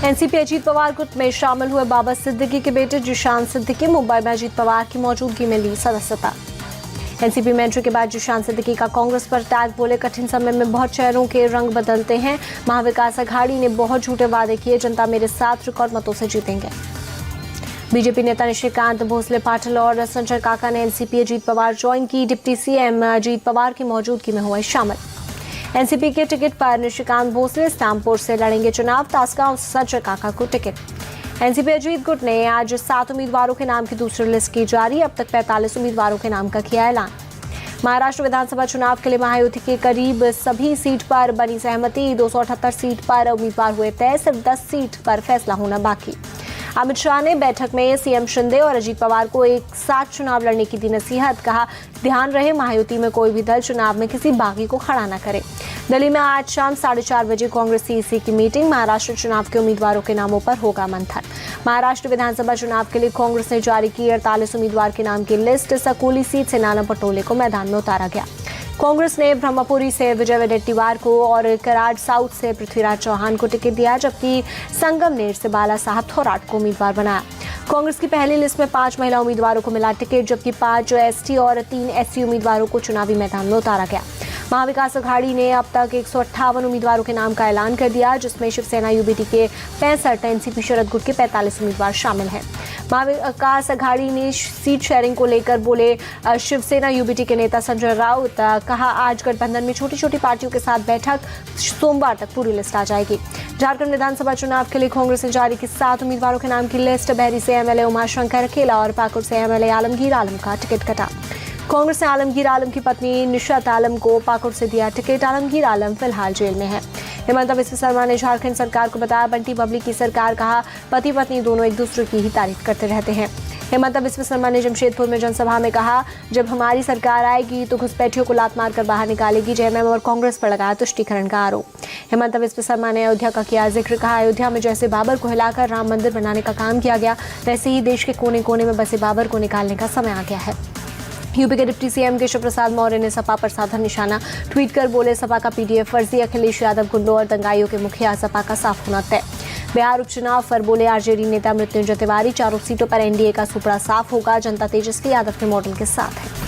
NCP Ajit Pawar गुट में शामिल हुए बाबा सिद्दीकी के बेटे जिशान सिद्दीकी मुंबई में अजीत पवार की मौजूदगी में ली सदस्यता। एनसीपी में एंट्री के बाद जिशान सिद्दीकी का कांग्रेस पर टैग, बोले कठिन समय में बहुत चेहरों के रंग बदलते हैं। महाविकास अघाड़ी ने बहुत झूठे वादे किए, जनता मेरे साथ रिकॉर्ड मतों से जीतेंगे। बीजेपी नेता निशिकांत भोसले पाटिल और संजय काका ने एनसीपी अजीत पवार ज्वाइन की। डिप्टी सीएम अजीत पवार की मौजूदगी में हुए शामिल। एनसीपी के टिकट पर निशिकांत भोसले स्टामपुर से लड़ेंगे चुनाव, तासगांव से संजय काका को टिकट। एनसीपी अजीत गुट ने आज 7 उम्मीदवारों के नाम की दूसरी लिस्ट की जारी। अब तक 45 उम्मीदवारों के नाम का किया ऐलान। महाराष्ट्र विधानसभा चुनाव के लिए महायुति के करीब सभी सीट पर बनी सहमति। 278 सीट पर उम्मीदवार हुए तय, सिर्फ 10 सीट पर फैसला होना बाकी। अमित शाह ने बैठक में सीएम शिंदे और अजीत पवार को एक साथ चुनाव लड़ने की दी नसीहत। कहा, ध्यान रहे महायुति में कोई भी दल चुनाव में किसी बागी को खड़ा न करे। दिल्ली में आज शाम 4:30 बजे कांग्रेस सीईसी की मीटिंग। महाराष्ट्र चुनाव के उम्मीदवारों के नामों पर होगा मंथन। महाराष्ट्र विधानसभा चुनाव के लिए कांग्रेस ने जारी की 48 उम्मीदवार के नाम की लिस्ट। सकोली सीट से नाना पटोले को मैदान में उतारा गया। कांग्रेस ने ब्रह्मपुरी से विजय वडेट्टीवार को और कराड़ साउथ से पृथ्वीराज चौहान को टिकट दिया, जबकि संगमनेर से बाला साहब थोराट को उम्मीदवार बनाया। कांग्रेस की पहली लिस्ट में 5 महिला उम्मीदवारों को मिला टिकट, जबकि 5 एसटी और 3 एससी उम्मीदवारों को चुनावी मैदान में उतारा गया। महाविकास अघाड़ी ने अब तक 158 उम्मीदवारों के नाम का ऐलान कर दिया, जिसमें शिवसेना यूबीटी के 65, एनसीपी शरद गुट के 45 उम्मीदवार शामिल हैं। महाविकास अघाड़ी ने सीट शेयरिंग को लेकर बोले शिवसेना यूबीटी के नेता संजय राउत। कहा, आज गठबंधन में छोटी छोटी पार्टियों के साथ बैठक, सोमवार तक पूरी लिस्ट आ जाएगी। झारखंड विधानसभा चुनाव के लिए कांग्रेस ने जारी की 7 उम्मीदवारों के नाम की लिस्ट। बहरी से एमएलए उमाशंकर अकेला और पाकुड़ से एमएलए आलमगीर आलम का टिकट कटा। कांग्रेस ने आलमगीर आलम की पत्नी निशात आलम को पाकुड़ से दिया टिकट। आलमगीर आलम फिलहाल जेल में है। हेमंत बिस्वा शर्मा ने झारखंड सरकार को बताया बंटी बबली की सरकार। कहा, पति पत्नी दोनों एक दूसरे की ही तारीफ करते रहते हैं। हेमंत बिस्वा शर्मा ने जमशेदपुर में जनसभा में कहा, जब हमारी सरकार आएगी तो घुसपैठियों को लात मारकर बाहर निकालेगी। जयमैम और कांग्रेस पर लगाया तुष्टीकरण का आरोप। हेमंत बिस्वा शर्मा ने अयोध्या का किया जिक्र। कहा, अयोध्या में जैसे बाबर को हिलाकर राम मंदिर बनाने का काम किया गया, वैसे ही देश के कोने कोने में बसे बाबर को निकालने का समय आ गया है। यूपी के डिप्टी सीएम केशव प्रसाद मौर्य ने सपा पर साधा निशाना। ट्वीट कर बोले, सपा का पीडीएफ फर्जी, अखिलेश यादव गुंडों और दंगाइयों के मुखिया, सपा का साफ होना तय। बिहार उपचुनाव पर बोले आरजेडी नेता मृत्युंजय तिवारी, 4 सीटों पर एनडीए का सुपड़ा साफ होगा, जनता तेजस्वी यादव के मॉडल के साथ है।